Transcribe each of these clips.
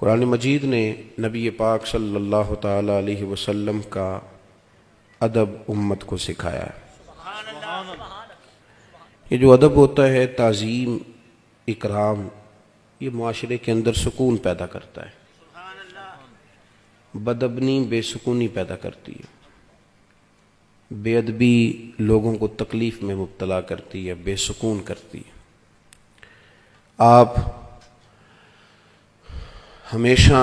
قرآن مجید نے نبی پاک صلی اللہ تعالی علیہ وسلم کا ادب امت کو سکھایا ہے۔ یہ جو ادب ہوتا ہے، تعظیم، اکرام، یہ معاشرے کے اندر سکون پیدا کرتا ہے۔ بدبنی بے سکونی پیدا کرتی ہے، بے ادبی لوگوں کو تکلیف میں مبتلا کرتی ہے، بے سکون کرتی ہے۔ آپ ہمیشہ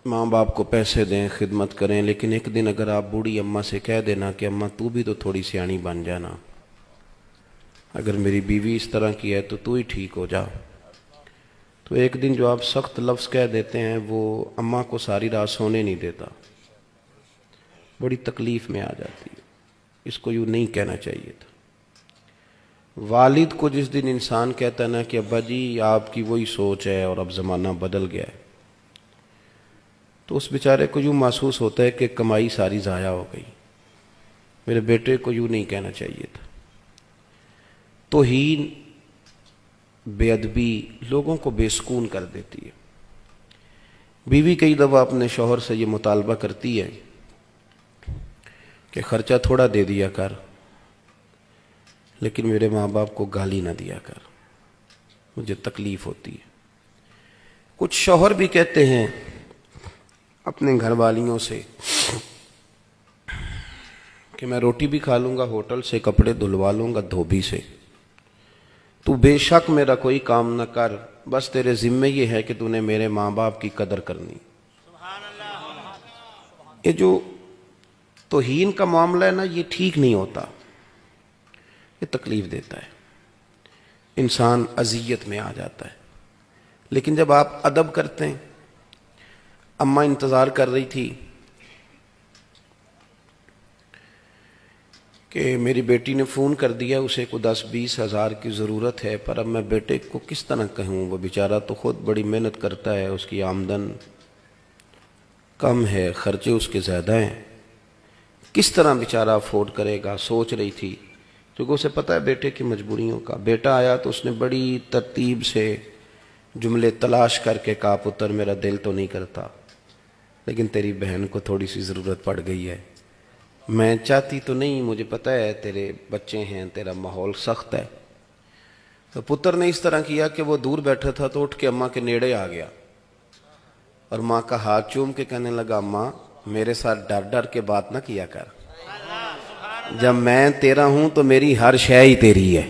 ماں باپ کو پیسے دیں، خدمت کریں، لیکن ایک دن اگر آپ بوڑھی اماں سے کہہ دینا کہ اماں تو بھی تو تھوڑی سیانی بن جانا، اگر میری بیوی اس طرح کی ہے تو ہی ٹھیک ہو جا، تو ایک دن جو آپ سخت لفظ کہہ دیتے ہیں وہ اماں کو ساری رات سونے نہیں دیتا، بڑی تکلیف میں آ جاتی ہے۔ اس کو یوں نہیں کہنا چاہیے تھا۔ والد کو جس دن انسان کہتا ہے نا کہ ابا جی آپ کی وہی سوچ ہے اور اب زمانہ بدل گیا ہے، تو اس بیچارے کو یوں محسوس ہوتا ہے کہ کمائی ساری ضائع ہو گئی۔ میرے بیٹے کو یوں نہیں کہنا چاہیے تھا۔ توہین، بے ادبی لوگوں کو بے سکون کر دیتی ہے۔ بیوی کئی دفعہ اپنے شوہر سے یہ مطالبہ کرتی ہے کہ خرچہ تھوڑا دے دیا کر، لیکن میرے ماں باپ کو گالی نہ دیا کر، مجھے تکلیف ہوتی ہے۔ کچھ شوہر بھی کہتے ہیں اپنے گھر والیوں سے کہ میں روٹی بھی کھا لوں گا ہوٹل سے، کپڑے دھلوا لوں گا دھوبی سے، تو بے شک میرا کوئی کام نہ کر، بس تیرے ذمے یہ ہے کہ تو نے میرے ماں باپ کی قدر کرنی۔ یہ جو توہین کا معاملہ ہے نا، یہ ٹھیک نہیں ہوتا، یہ تکلیف دیتا ہے، انسان اذیت میں آ جاتا ہے۔ لیکن جب آپ ادب کرتے ہیں، اماں انتظار کر رہی تھی کہ میری بیٹی نے فون کر دیا، اسے کو 10-20 ہزار کی ضرورت ہے، پر اب میں بیٹے کو کس طرح کہوں، وہ بیچارہ تو خود بڑی محنت کرتا ہے، اس کی آمدن کم ہے، خرچے اس کے زیادہ ہیں، کس طرح بیچارہ افورڈ کرے گا۔ سوچ رہی تھی، کیونکہ اسے پتہ ہے بیٹے کی مجبوریوں کا۔ بیٹا آیا تو اس نے بڑی ترتیب سے جملے تلاش کر کے کہا پتر میرا دل تو نہیں کرتا، لیکن تیری بہن کو تھوڑی سی ضرورت پڑ گئی ہے، میں چاہتی تو نہیں، مجھے پتہ ہے تیرے بچے ہیں، تیرا ماحول سخت ہے۔ تو پتر نے اس طرح کیا کہ وہ دور بیٹھا تھا تو اٹھ کے اماں کے نیڑے آ گیا اور ماں کا ہاتھ چوم کے کہنے لگا اماں میرے ساتھ ڈر ڈر کے بات نہ کیا کر، جب میں تیرا ہوں تو میری ہر شے ہی تیری ہے۔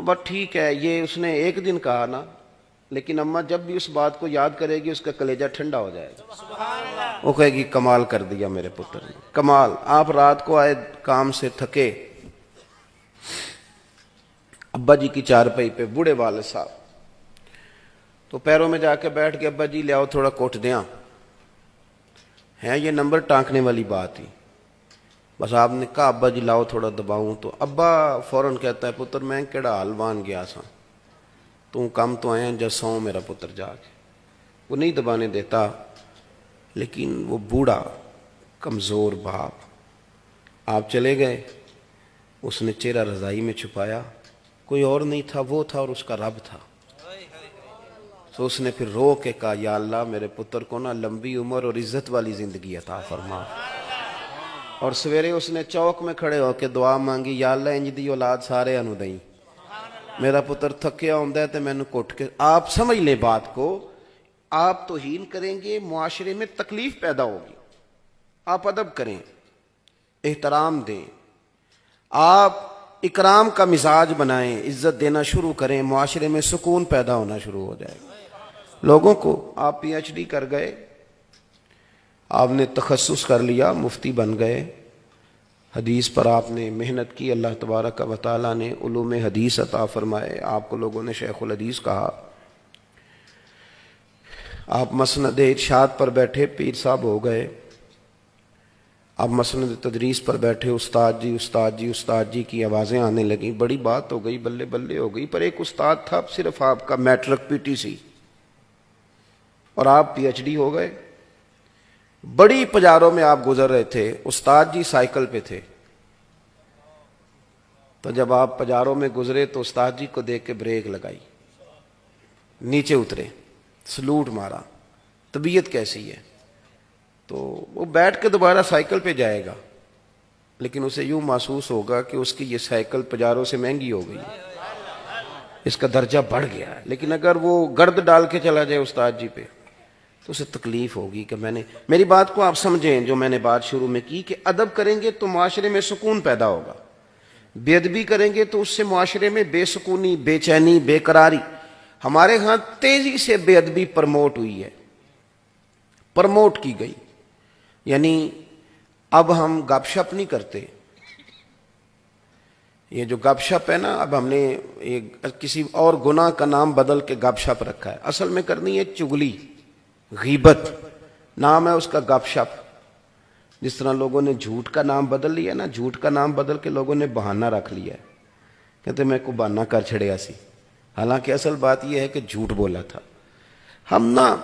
بس ٹھیک ہے، یہ اس نے ایک دن کہا نا، لیکن اماں جب بھی اس بات کو یاد کرے گی اس کا کلیجہ ٹھنڈا ہو جائے گا، وہ کہے گی کمال کر دیا میرے پتر نے، کمال۔ آپ رات کو آئے کام سے تھکے، ابا جی کی چارپائی پہ بوڑھے والد صاحب، تو پیروں میں جا کے بیٹھ کے ابا جی لے آؤ تھوڑا کوٹ دیاں، ہے یہ نمبر ٹانکنے والی بات ہی۔ بس آپ نے کہا ابا جی لاؤ تھوڑا دباؤں، تو ابا فوراً کہتا ہے پتر میں کیڑا حلوان گیا سا، تو کم تو آیا جا سو میرا پتر جا کے، وہ نہیں دبانے دیتا۔ لیکن وہ بوڑھا کمزور باپ، آپ چلے گئے، اس نے چہرہ رضائی میں چھپایا، کوئی اور نہیں تھا، وہ تھا اور اس کا رب تھا۔ تو اس نے پھر رو کے کہا یا اللہ میرے پتر کو نا لمبی عمر اور عزت والی زندگی عطا فرما۔ اور سویرے اس نے چوک میں کھڑے ہو کے دعا مانگی، یا اللہ انج دی اولاد سارے انو دیں، میرا پتر تھکیا ہوندا ہے تے مینوں کٹ کے۔ آپ سمجھ لیں بات کو، آپ توہین کریں گے معاشرے میں تکلیف پیدا ہوگی۔ آپ ادب کریں، احترام دیں، آپ اکرام کا مزاج بنائیں، عزت دینا شروع کریں، معاشرے میں سکون پیدا ہونا شروع ہو جائے گا۔ لوگوں کو آپ پی ایچ ڈی کر گئے، آپ نے تخصص کر لیا، مفتی بن گئے، حدیث پر آپ نے محنت کی، اللہ تبارک و تعالیٰ نے علوم حدیث عطا فرمائے، آپ کو لوگوں نے شیخ الحدیث کہا، آپ مسند ارشاد پر بیٹھے پیر صاحب ہو گئے، آپ مسند تدریس پر بیٹھے، استاد جی استاد جی استاد جی کی آوازیں آنے لگیں، بڑی بات ہو گئی، بلے بلے ہو گئی۔ پر ایک استاد تھا صرف آپ کا میٹرک پی ٹی سی، اور آپ پی ایچ ڈی ہو گئے۔ بڑی پجاروں میں آپ گزر رہے تھے، استاد جی سائیکل پہ تھے، تو جب آپ پجاروں میں گزرے تو استاد جی کو دیکھ کے بریک لگائی، نیچے اترے، سلوٹ مارا، طبیعت کیسی ہے؟ تو وہ بیٹھ کے دوبارہ سائیکل پہ جائے گا، لیکن اسے یوں محسوس ہوگا کہ اس کی یہ سائیکل پجاروں سے مہنگی ہو گئی ہے، اس کا درجہ بڑھ گیا ہے۔ لیکن اگر وہ گرد ڈال کے چلا جائے استاد جی پہ تو اسے تکلیف ہوگی کہ میں نے، میری بات کو آپ سمجھیں جو میں نے بات شروع میں کی، کہ ادب کریں گے تو معاشرے میں سکون پیدا ہوگا، بے ادبی کریں گے تو اس سے معاشرے میں بے سکونی، بے چینی، بے قراری۔ ہمارے ہاں تیزی سے بے ادبی پرموٹ ہوئی ہے، پرموٹ کی گئی، یعنی اب ہم گپ شپ نہیں کرتے۔ یہ جو گپ شپ ہے نا، اب ہم نے کسی اور گناہ کا نام بدل کے گپ شپ رکھا ہے، اصل میں کرنی ہے چگلی، غیبت، نام ہے اس کا گپ شپ۔ جس طرح لوگوں نے جھوٹ کا نام بدل لیا نا، جھوٹ کا نام بدل کے لوگوں نے بہانہ رکھ لیا ہے، کہتے میں کو بہانہ کر چھڑیا سی، حالانکہ اصل بات یہ ہے کہ جھوٹ بولا تھا۔ ہم نا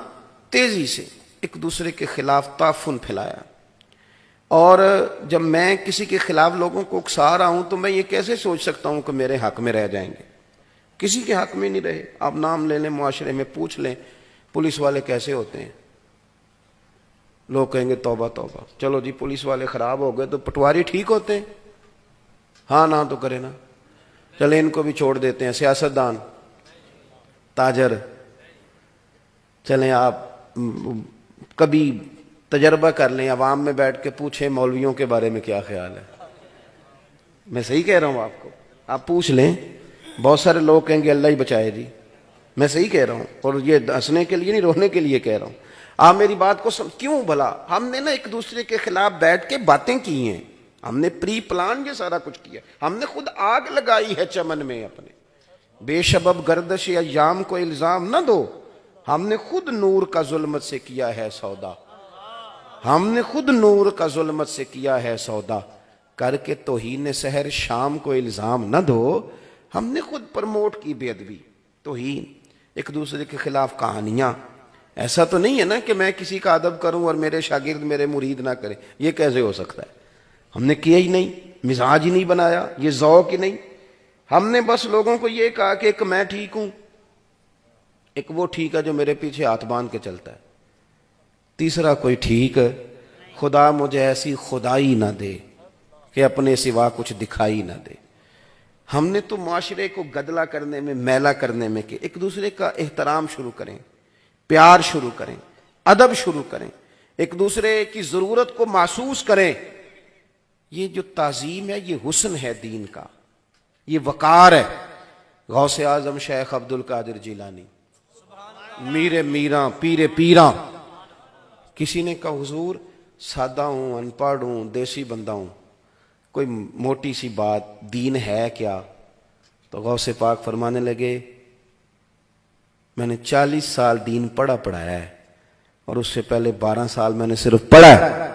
تیزی سے ایک دوسرے کے خلاف تعفن پھیلایا، اور جب میں کسی کے خلاف لوگوں کو اکسا رہا ہوں تو میں یہ کیسے سوچ سکتا ہوں کہ میرے حق میں رہ جائیں گے؟ کسی کے حق میں نہیں رہے۔ آپ نام لے لیں، معاشرے میں پوچھ لیں پولیس والے کیسے ہوتے ہیں، لوگ کہیں گے توبہ توبہ، چلو جی پولیس والے خراب ہو گئے تو پٹواری ٹھیک ہوتے ہیں؟ ہاں نہ تو کرے نا، چلے ان کو بھی چھوڑ دیتے ہیں، سیاستدان، تاجر، چلیں آپ کبھی تجربہ کر لیں، عوام میں بیٹھ کے پوچھیں مولویوں کے بارے میں کیا خیال ہے۔ میں صحیح کہہ رہا ہوں آپ کو، آپ پوچھ لیں، بہت سارے لوگ کہیں گے اللہ ہی بچائے جی، میں صحیح کہہ رہا ہوں، اور یہ ہنسنے کے لیے نہیں، رونے کے لیے کہہ رہا ہوں۔ آپ میری بات کو کیوں بھلا؟ ہم نے نا ایک دوسرے کے خلاف بیٹھ کے باتیں کی ہیں، ہم نے پری پلان یہ سارا کچھ کیا، ہم نے خود آگ لگائی ہے چمن میں اپنے۔ بے سبب گردش ایام کو الزام نہ دو، ہم نے خود نور کا ظلمت سے کیا ہے سودا، ہم نے خود نور کا ظلمت سے کیا ہے سودا، کر کے توہین سحر شام کو الزام نہ دو، ہم نے خود پرموٹ کی بے ادبی، توہین، ایک دوسرے کے خلاف کہانیاں۔ ایسا تو نہیں ہے نا کہ میں کسی کا ادب کروں اور میرے شاگرد میرے مرید نہ کرے، یہ کیسے ہو سکتا ہے؟ ہم نے کیا ہی نہیں، مزاج ہی نہیں بنایا، یہ ذوق ہی نہیں۔ ہم نے بس لوگوں کو یہ کہا کہ ایک میں ٹھیک ہوں، ایک وہ ٹھیک ہے جو میرے پیچھے ہاتھ باندھ کے چلتا ہے، تیسرا کوئی ٹھیک ہے، خدا مجھے ایسی خدائی نہ دے کہ اپنے سوا کچھ دکھائی نہ دے۔ ہم نے تو معاشرے کو گدلا کرنے میں، میلا کرنے میں، کہ ایک دوسرے کا احترام شروع کریں، پیار شروع کریں، ادب شروع کریں، ایک دوسرے کی ضرورت کو محسوس کریں۔ یہ جو تعظیم ہے یہ حسن ہے دین کا، یہ وقار ہے۔ غوث اعظم شیخ عبد القادر جیلانی، میر میراں، پیر پیراں، کسی نے کہا حضور سادہ ہوں، ان پڑھ ہوں، دیسی بندہ ہوں، کوئی موٹی سی بات، دین ہے کیا؟ تو غوث پاک فرمانے لگے میں نے 40 سال دین پڑھایا ہے، اور اس سے پہلے 12 سال میں نے صرف پڑھا ہے۔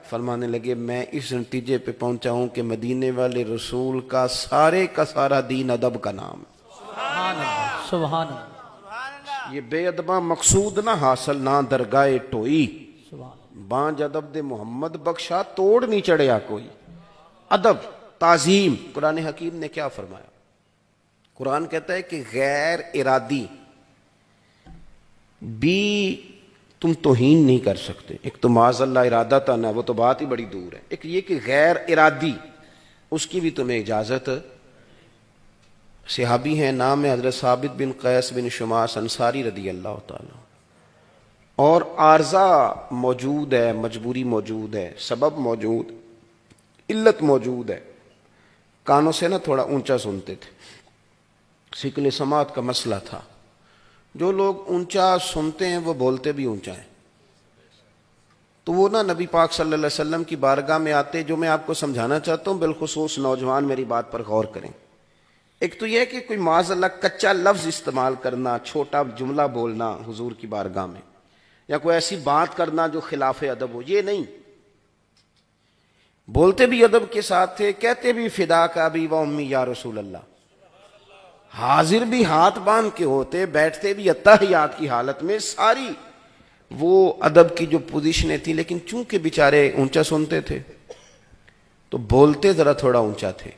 فرمانے لگے میں اس نتیجے پہ پہنچا ہوں کہ مدینے والے رسول کا سارا دین ادب کا نام ہے۔ سبحان اللہ، سبحان اللہ، یہ بے ادبہ مقصود نہ حاصل نہ درگاہ ٹوئی، سبحان بانج ادب دے محمد بخشا توڑ نہیں چڑھیا کوئی۔ ادب، تعظیم، قرآن حکیم نے کیا فرمایا؟ قرآن کہتا ہے کہ غیر ارادی بھی تم توہین نہیں کر سکتے۔ ایک تو معاذ اللہ ارادہ تھا نا، وہ تو بات ہی بڑی دور ہے، ایک یہ کہ غیر ارادی، اس کی بھی تمہیں اجازت۔ صحابی ہیں، نام ہے حضرت ثابت بن قیس بن شماس انصاری رضی اللہ تعالیٰ، اور عارضہ موجود ہے، مجبوری موجود ہے، سبب موجود، علت موجود ہے، کانوں سے نا تھوڑا اونچا سنتے تھے، ثقل سماعت کا مسئلہ تھا۔ جو لوگ اونچا سنتے ہیں وہ بولتے بھی اونچا ہیں، تو وہ نا نبی پاک صلی اللہ علیہ وسلم کی بارگاہ میں آتے۔ جو میں آپ کو سمجھانا چاہتا ہوں، بالخصوص نوجوان میری بات پر غور کریں۔ ایک تو یہ کہ کوئی معاذ اللہ کچا لفظ استعمال کرنا، چھوٹا جملہ بولنا حضور کی بارگاہ میں، یا کوئی ایسی بات کرنا جو خلاف ادب ہو، یہ نہیں۔ بولتے بھی ادب کے ساتھ تھے، کہتے بھی فدا کا ابی و امی یا رسول اللہ، حاضر بھی ہاتھ باندھ کے ہوتے، بیٹھتے بھی اتحیات کی حالت میں، ساری وہ ادب کی جو پوزیشنیں تھیں، لیکن چونکہ بیچارے اونچا سنتے تھے تو بولتے ذرا تھوڑا اونچا تھے۔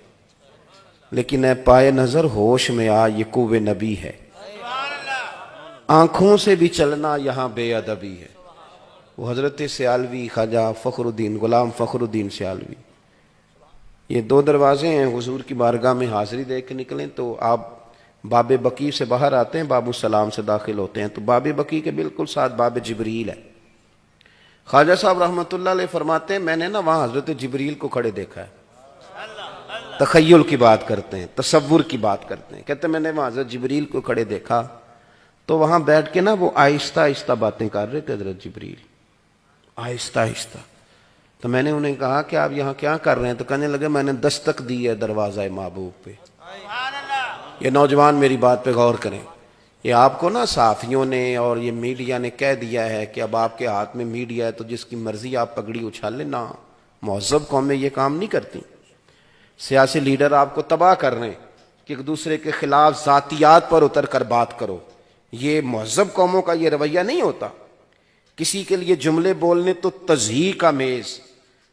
لیکن اے پائے نظر ہوش میں آ، یہ قوہ نبی ہے، آنکھوں سے بھی چلنا یہاں بے ادبی ہے. وہ حضرت سیالوی خواجہ فخر الدین غلام فخر الدین سیالوی، یہ دو دروازے ہیں. حضور کی بارگاہ میں حاضری دے کے نکلیں تو آپ باب بقیع سے باہر آتے ہیں، باب السلام سے داخل ہوتے ہیں تو باب بقیع کے بالکل ساتھ باب جبریل ہے. خواجہ صاحب رحمۃ اللہ علیہ فرماتے ہیں میں نے نا وہاں حضرت جبریل کو کھڑے دیکھا ہے. تخیل کی بات کرتے ہیں، تصور کی بات کرتے ہیں. کہتے ہیں میں نے وہاں حضرت جبریل کو کھڑے دیکھا تو وہاں بیٹھ کے نا وہ آہستہ آہستہ باتیں کر رہے تھے حضرت جبریل، آہستہ آہستہ. تو میں نے انہیں کہا کہ آپ یہاں کیا کر رہے ہیں؟ تو کہنے لگے میں نے دستک دی ہے دروازہ محبوب پہ. یہ نوجوان میری بات پہ غور کریں. یہ آپ کو نا صحافیوں نے اور یہ میڈیا نے کہہ دیا ہے کہ اب آپ کے ہاتھ میں میڈیا ہے تو جس کی مرضی آپ پگڑی اچھال لیں. نہ، مہذب قومیں یہ کام نہیں کرتی. سیاسی لیڈر آپ کو تباہ کر رہے ہیں کہ ایک دوسرے کے خلاف ذاتیات پر اتر کر بات کرو. یہ مہذب قوموں کا یہ رویہ نہیں ہوتا. کسی کے لیے جملے بولنے تو تضحیق کا میز،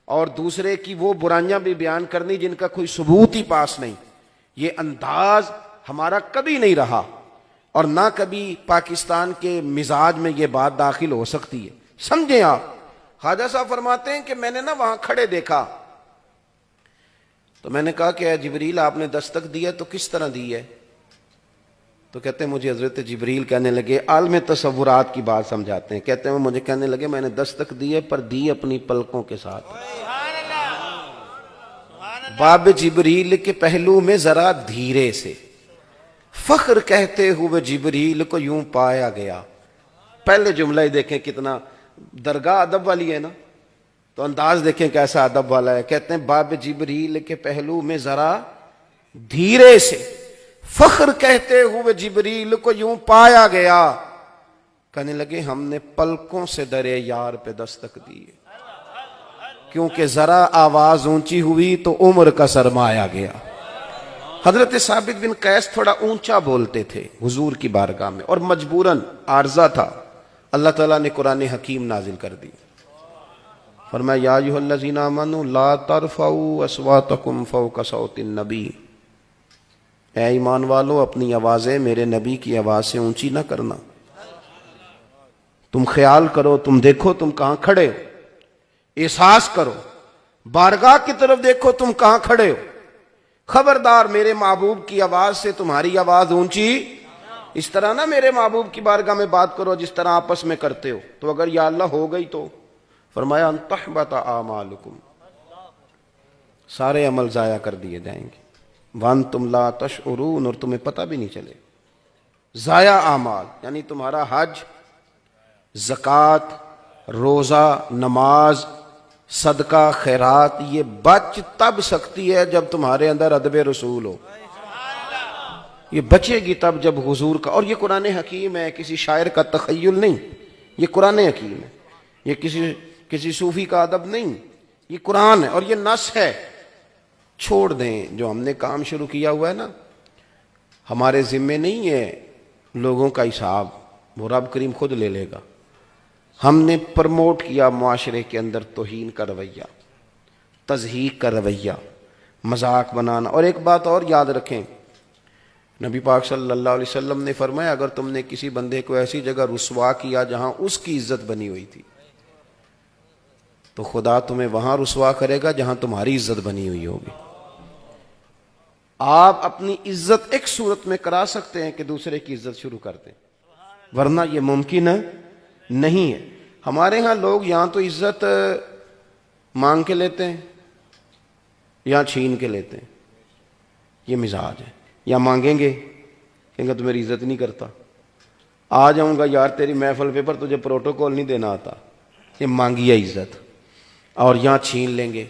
اور دوسرے کی وہ برائیاں بھی بیان کرنی جن کا کوئی ثبوت ہی پاس نہیں. یہ انداز ہمارا کبھی نہیں رہا اور نہ کبھی پاکستان کے مزاج میں یہ بات داخل ہو سکتی ہے. سمجھیں آپ. خواجہ صاحب فرماتے ہیں کہ میں نے نا وہاں کھڑے دیکھا تو میں نے کہا کہ اے جبریل آپ نے دستک دی ہے تو کس طرح دی ہے؟ تو کہتے ہیں مجھے حضرت جبریل کہنے لگے، عالم تصورات کی بات سمجھاتے ہیں. کہتے ہیں وہ مجھے کہنے لگے میں نے دستک دی ہے پر دی اپنی پلکوں کے ساتھ. باب جبریل کے پہلو میں ذرا دھیرے سے، فخر کہتے ہوئے جبریل کو یوں پایا گیا. پہلے جملہ ہی دیکھیں کتنا درگاہ ادب والی ہے نا، تو انداز دیکھیں کیسا ادب والا ہے. کہتے ہیں باب جبریل کے پہلو میں ذرا دھیرے سے، فخر کہتے ہوئے جبریل کو یوں پایا گیا. کہنے لگے ہم نے پلکوں سے درے یار پہ دستک دی ہے، کیونکہ ذرا آواز اونچی ہوئی تو عمر کا سرمایا گیا. حضرت ثابت بن قیس تھوڑا اونچا بولتے تھے حضور کی بارگاہ میں، اور مجبوراً عارضہ تھا. اللہ تعالیٰ نے قرآن حکیم نازل کر دی. فرمایا یا ایھا الذین آمنوا لا ترفعوا اصواتکم فوق صوت النبی، اے ایمان والو اپنی آوازیں میرے نبی کی آواز سے اونچی نہ کرنا. تم خیال کرو، تم دیکھو تم کہاں کھڑے ہو، احساس کرو، بارگاہ کی طرف دیکھو تم کہاں کھڑے ہو. خبردار میرے محبوب کی آواز سے تمہاری آواز اونچی اس طرح نہ میرے محبوب کی بارگاہ میں بات کرو جس طرح آپس میں کرتے ہو. تو اگر یا اللہ ہو گئی تو فرمایا ان تحبط اعمالکم، سارے عمل ضائع کر دیے جائیں گے. وانتم لا تشعرون، اور تمہیں پتہ بھی نہیں چلے. ضائع اعمال یعنی تمہارا حج، زکوٰۃ، روزہ، نماز، صدقہ، خیرات، یہ بچ تب سکتی ہے جب تمہارے اندر ادب رسول ہو. یہ بچے گی تب جب حضور کا، اور یہ قرآن حکیم ہے، کسی شاعر کا تخیل نہیں، یہ قرآن حکیم ہے. یہ کسی صوفی کا ادب نہیں، یہ قرآن ہے اور یہ نص ہے. چھوڑ دیں جو ہم نے کام شروع کیا ہوا ہے نا، ہمارے ذمے نہیں ہے لوگوں کا حساب، وہ رب کریم خود لے لے گا. ہم نے پرموٹ کیا معاشرے کے اندر توہین کا رویہ، تضحیق کا رویہ، مذاق بنانا. اور ایک بات اور یاد رکھیں، نبی پاک صلی اللہ علیہ وسلم نے فرمایا اگر تم نے کسی بندے کو ایسی جگہ رسوا کیا جہاں اس کی عزت بنی ہوئی تھی تو خدا تمہیں وہاں رسوا کرے گا جہاں تمہاری عزت بنی ہوئی ہوگی. آپ اپنی عزت ایک صورت میں کرا سکتے ہیں کہ دوسرے کی عزت شروع کر دیں، ورنہ یہ ممکن نہیں ہے. ہمارے ہاں لوگ یہاں تو عزت مانگ کے لیتے ہیں یا چھین کے لیتے ہیں، یہ مزاج ہے. یا مانگیں گے کہیں گے تو میری عزت نہیں کرتا، آ جاؤں گا یار تیری محفل پہ پر تجھے پروٹوکول نہیں دینا آتا، یہ مانگی ہے عزت. اور یہاں چھین لیں گے.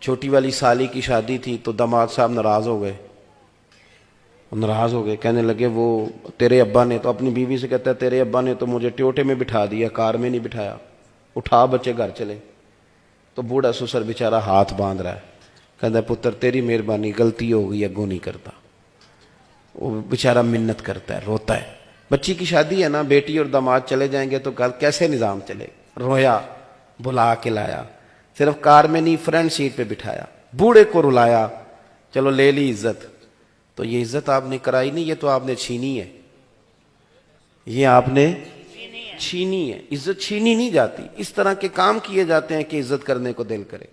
چھوٹی والی سالی کی شادی تھی تو داماد صاحب ناراض ہو گئے، کہنے لگے وہ تیرے ابا نے، تو اپنی بیوی سے کہتا ہے تیرے ابا نے تو مجھے ٹیوٹے میں بٹھا دیا، کار میں نہیں بٹھایا، اٹھا بچے گھر چلے. تو بوڑھا سسر بیچارہ ہاتھ باندھ رہا ہے، کہتا ہے پتر تیری مہربانی، غلطی ہو گئی، اگوں نہیں کرتا. وہ بیچارہ منت کرتا ہے، روتا ہے. بچی کی شادی ہے نا، بیٹی اور داماد چلے جائیں گے تو کیسے نظام چلے. رویا، بلا کے لایا، صرف کار میں نہیں فرنٹ سیٹ پہ بٹھایا، بوڑھے کو رلایا، چلو لے لی عزت. تو یہ عزت آپ نے کرائی نہیں، یہ تو آپ نے چھینی ہے. یہ آپ نے چھینی ہے. عزت چھینی نہیں جاتی, اس طرح کے کام کیے جاتے ہیں کہ عزت کرنے کو دل کرے.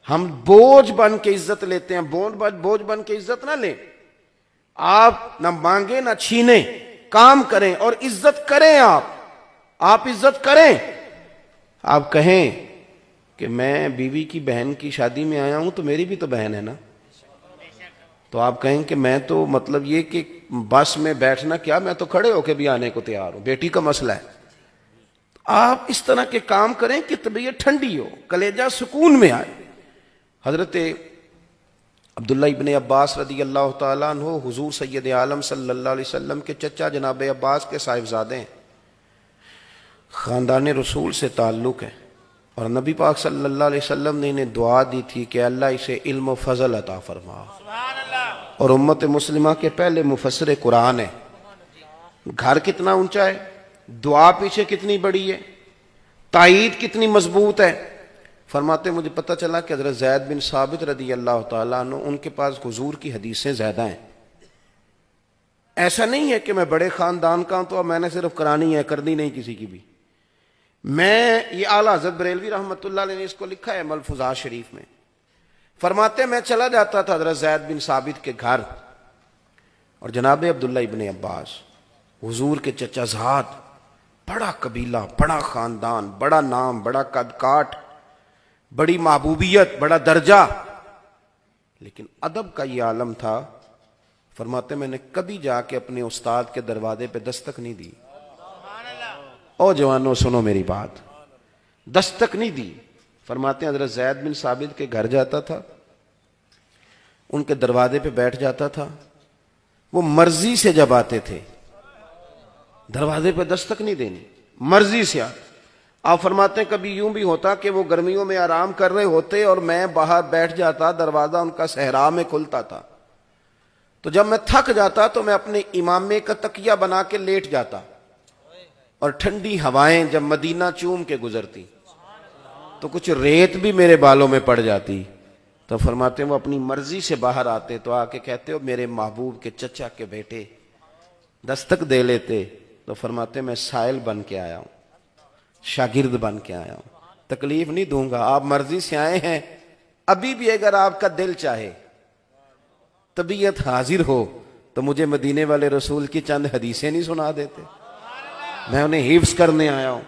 ہم بوجھ بن کے عزت لیتے ہیں, بوجھ بن کے عزت نہ لیں. آپ نہ مانگیں نہ چھینیں, کام کریں اور عزت کریں. آپ عزت کریں. آپ کہیں کہ میں بیوی کی بہن کی شادی میں آیا ہوں تو میری بھی تو بہن ہے نا, تو آپ کہیں کہ میں تو مطلب یہ کہ بس میں بیٹھنا کیا, میں تو کھڑے ہو کے بھی آنے کو تیار ہوں, بیٹی کا مسئلہ ہے. آپ اس طرح کے کام کریں کہ طبیعت ٹھنڈی ہو, کلیجہ سکون میں آئے. حضرت عبداللہ ابن عباس رضی اللہ تعالیٰ عنہ حضور سید عالم صلی اللہ علیہ وسلم کے چچا جناب عباس کے صاحبزادے ہیں, خاندان رسول سے تعلق ہے, اور نبی پاک صلی اللہ علیہ وسلم نے انہیں دعا دی تھی کہ اللہ اسے علم و فضل عطا فرما, اور امت مسلمہ کے پہلے مفسر قرآن ہے. گھر کتنا اونچا ہے, دعا پیچھے کتنی بڑی ہے, تائید کتنی مضبوط ہے. فرماتے مجھے پتہ چلا کہ حضرت زید بن ثابت رضی اللہ تعالیٰ عنہ ان کے پاس حضور کی حدیثیں زیادہ ہیں. ایسا نہیں ہے کہ میں بڑے خاندان کا ہوں تو اب میں نے صرف کرانی ہے, کرنی نہیں کسی کی بھی. میں یہ اعلیٰ حضرت بریلوی رحمۃ اللہ علیہ نے اس کو لکھا ہے ملفوظات شریف میں. فرماتے میں چلا جاتا تھا حضرت زید بن ثابت کے گھر, اور جناب عبداللہ ابن عباس حضور کے چچا زاد, بڑا قبیلہ, بڑا خاندان, بڑا نام, بڑا قد کاٹ, بڑی محبوبیت, بڑا درجہ, لیکن ادب کا یہ عالم تھا. فرماتے میں نے کبھی جا کے اپنے استاد کے دروازے پہ دستک نہیں دی. او جوانوں سنو میری بات, دستک نہیں دی. فرماتے ہیں حضرت زید بن ثابت کے گھر جاتا تھا, ان کے دروازے پہ بیٹھ جاتا تھا. وہ مرضی سے جب آتے تھے, دروازے پہ دستک نہیں دینی, مرضی سے آتے. آپ فرماتے ہیں کبھی یوں بھی ہوتا کہ وہ گرمیوں میں آرام کر رہے ہوتے اور میں باہر بیٹھ جاتا, دروازہ ان کا صحرا میں کھلتا تھا, تو جب میں تھک جاتا تو میں اپنے امامے کا تکیہ بنا کے لیٹ جاتا, اور ٹھنڈی ہوائیں جب مدینہ چوم کے گزرتی تو کچھ ریت بھی میرے بالوں میں پڑ جاتی. تو فرماتے ہیں وہ اپنی مرضی سے باہر آتے تو آ کے کہتے ہو میرے محبوب کے چچا کے بیٹے, دستک دے لیتے. تو فرماتے ہیں میں سائل بن کے آیا ہوں, شاگرد بن کے آیا ہوں, تکلیف نہیں دوں گا, آپ مرضی سے آئے ہیں. ابھی بھی اگر آپ کا دل چاہے, طبیعت حاضر ہو, تو مجھے مدینے والے رسول کی چند حدیثیں نہیں سنا دیتے, میں انہیں حفظ کرنے آیا ہوں.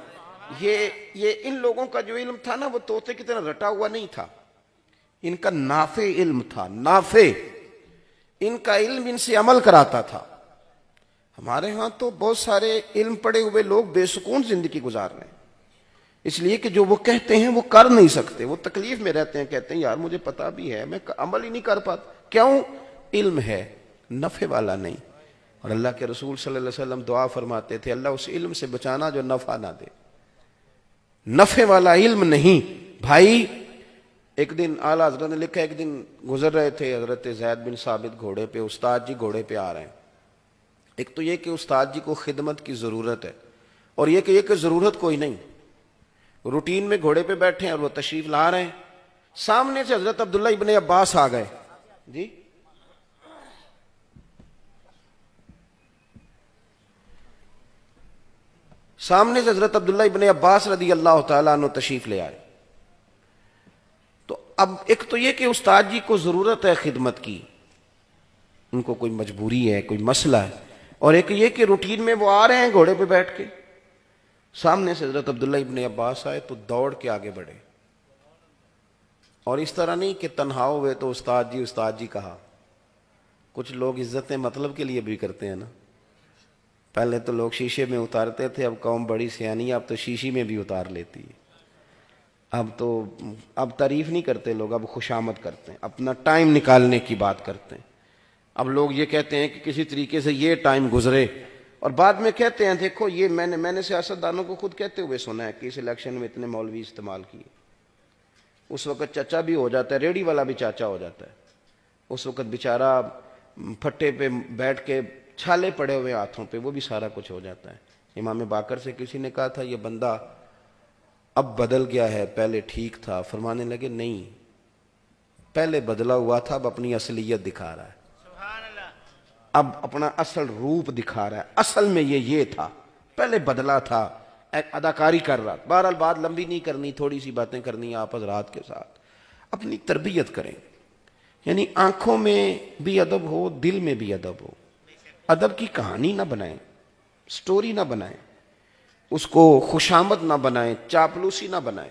یہ ان لوگوں کا جو علم تھا نا وہ طوطے کی طرح رٹا ہوا نہیں تھا, ان کا نافع علم تھا, نافع. ان کا علم ان سے عمل کراتا تھا. ہمارے ہاں تو بہت سارے علم پڑے ہوئے لوگ بے سکون زندگی گزار رہے ہیں, اس لیے کہ جو وہ کہتے ہیں وہ کر نہیں سکتے, وہ تکلیف میں رہتے ہیں, کہتے ہیں یار مجھے پتا بھی ہے میں عمل ہی نہیں کر پاتا. کیوں؟ علم ہے, نفع والا نہیں. اور اللہ کے رسول صلی اللہ علیہ وسلم دعا فرماتے تھے اللہ اس علم سے بچانا جو نفع نہ دے, نفع والا علم نہیں. بھائی ایک دن اعلیٰ حضرت نے لکھا, ایک دن گزر رہے تھے حضرت زید بن ثابت گھوڑے پہ, استاد جی گھوڑے پہ آ رہے ہیں. ایک تو یہ کہ استاد جی کو خدمت کی ضرورت ہے, اور یہ کہ ضرورت کوئی نہیں, روٹین میں گھوڑے پہ بیٹھے ہیں اور وہ تشریف لا رہے ہیں. سامنے سے حضرت عبداللہ ابن عباس آ گئے. جی سامنے سے حضرت عبداللہ ابن عباس رضی اللہ تعالیٰ عنہ تشریف لے آئے. تو اب ایک تو یہ کہ استاد جی کو ضرورت ہے خدمت کی, ان کو کوئی مجبوری ہے, کوئی مسئلہ ہے, اور ایک یہ کہ روٹین میں وہ آ رہے ہیں گھوڑے پہ بیٹھ کے. سامنے سے حضرت عبداللہ ابن عباس آئے تو دوڑ کے آگے بڑھے, اور اس طرح نہیں کہ تنہا ہوئے تو استاد جی کہا. کچھ لوگ عزتیں مطلب کے لیے بھی کرتے ہیں نا, پہلے تو لوگ شیشے میں اتارتے تھے, اب قوم بڑی سیانی, اب تو شیشی میں بھی اتار لیتی ہے. اب تعریف نہیں کرتے لوگ, اب خوشامد کرتے ہیں, اپنا ٹائم نکالنے کی بات کرتے ہیں. اب لوگ یہ کہتے ہیں کہ کسی طریقے سے یہ ٹائم گزرے, اور بعد میں کہتے ہیں دیکھو یہ میں نے سیاستدانوں کو خود کہتے ہوئے سنا ہے کہ اس الیکشن میں اتنے مولوی استعمال کیے. اس وقت چچا بھی ہو جاتا ہے, ریڑھی والا بھی چاچا ہو جاتا ہے. اس وقت بیچارہ پھٹے پہ بیٹھ کے چھالے پڑے ہوئے ہاتھوں پہ, وہ بھی سارا کچھ ہو جاتا ہے. امام باقر سے کسی نے کہا تھا یہ بندہ اب بدل گیا ہے, پہلے ٹھیک تھا. فرمانے لگے نہیں, پہلے بدلا ہوا تھا, اب اپنی اصلیت دکھا رہا ہے. اب اپنا اصل روپ دکھا رہا ہے، اصل میں یہ تھا، پہلے بدلا تھا، ایک اداکاری کر رہا تھا۔ بہرحال بات لمبی نہیں کرنی، تھوڑی سی باتیں کرنی آپ حضرات کے ساتھ۔ اپنی تربیت کریں، یعنی آنکھوں میں بھی ادب ہو، دل میں بھی ادب ہو۔ ادب کی کہانی نہ بنائیں، سٹوری نہ بنائیں، اس کو خوشامد نہ بنائیں، چاپلوسی نہ بنائیں۔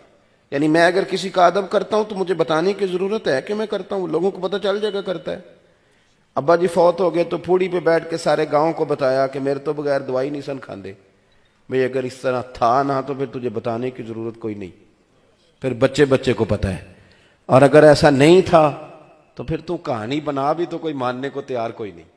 یعنی میں اگر کسی کا ادب کرتا ہوں تو مجھے بتانے کی ضرورت ہے کہ میں کرتا ہوں، لوگوں کو پتہ چل جائے گا کرتا ہے۔ ابا جی فوت ہو گئے تو پھوڑی پہ بیٹھ کے سارے گاؤں کو بتایا کہ میرے تو بغیر دوائی نہیں سن کھاندے۔ بھئی اگر اس طرح تھا نہ تو پھر تجھے بتانے کی ضرورت کوئی نہیں، پھر بچے بچے کو پتہ ہے۔ اور اگر ایسا نہیں تھا تو پھر تو کہانی بنا بھی تو کوئی ماننے کو تیار کوئی نہیں۔